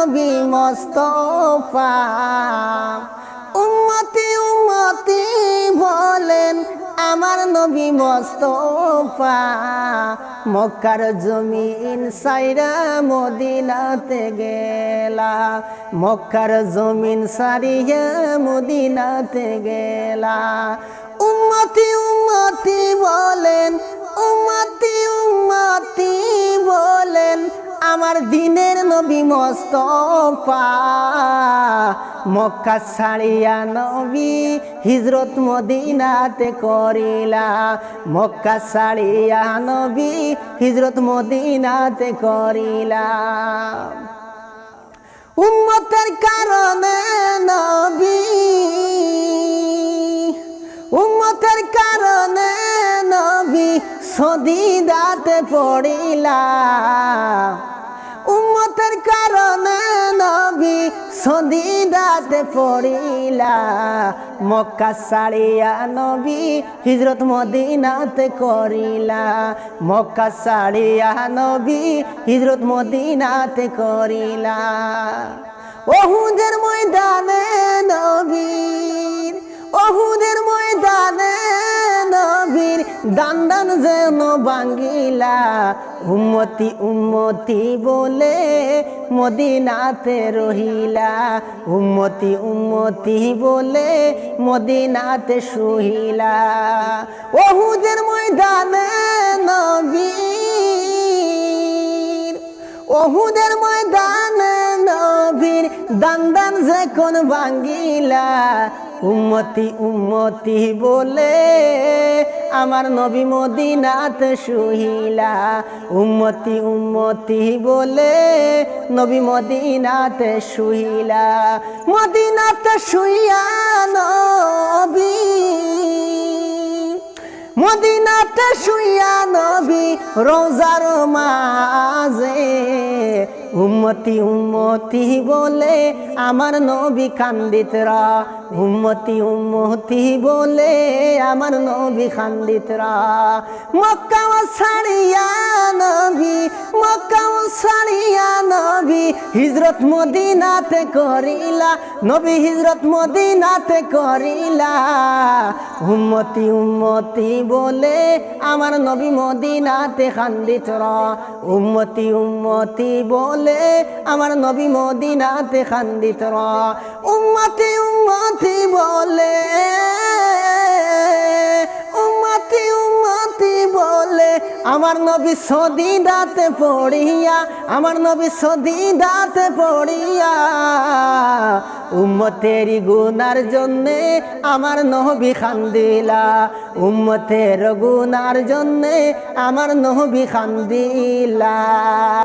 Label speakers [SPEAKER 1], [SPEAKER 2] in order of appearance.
[SPEAKER 1] নবী মুস্তাফা। উম্মতি উম্মতি বলেন আমার নবী মুস্তাফা। মক্কার জমিন সাইরা মদিনাতে গেলা, মক্কার জমিন সারিয়া মদিনাতে গেলা। উম্মতি উম্মতি বলেন, উম্মতি উম্মতি বলেন আমার দিনের নবী মুস্তাফা। মক্কা ছাড়িয়া নবী হিজরত মদিনাতে করিলা, মক্কা ছাড়িয়া নবী হিজরত মদিনাতে করিলা। উম্মতের কারণে নবী, উম্মতের কারণে নবী সদিদাতে পড়িলা, উম্মতের কারণে নবী সদিদাতে পড়িলা। মক্কা ছাড়িয়া নবী হিজরত মদিনাতে করিলা, মক্কা ছাড়িয়া নবী হিজরত মদিনাতে করিলা। উহুদের ময়দানে নবীর, উহুদের ময়দানে নবীর দান্দান যেন ভাঙ্গিলা। উম্মতি উম্মতি বলে মদিনাতে রহিলা, উম্মতি উম্মতি বলে মদিনাতে শুহিলা। উহুদের ময়দানে নবীর, উহুদের ময়দানে নবীর দান্দান যখন ভাঙ্গিলা। উম্মতি উম্মতি বলে আমার নবী মদিনাতে শুহিলা, উম্মতি উম্মতি বলে নবী মদিনাতে শুহিলা। মদিনাতে শুইয়া নবী, মদিনাতে শুইয়া নবী রোজার মাঝে। উম্মতি উম্মতি বলে আমার নবী কান্দিতরা, উম্মতি উম্মতি বলে আমার নবী কান্দিতরা। মক্কা ছাড়িয়া নবী, মক্কা ছাড়িয়া নবী হিজরত মদিনাতে করিলা, নবী হিজরত মদিনাতে করিলা। উম্মতি উম্মতি বলে আমার নবী মদিনাতে কান্দিতরা, উম্মতি উম্মতি বলে আমার নবী মদিনাতে কান্দিতরা। উম্মতি উম্মতি বলে, উম্মতি উম্মতি বলে আমার নবী সদিদাতে পড়িয়া, আমার নবী সদিদাতে পড়িয়া। উম্মতের গুনার জন্যে আমার নবী কান্দিলা, উম্মতের গুনার জন্যে আমার নবী কান্দিলা।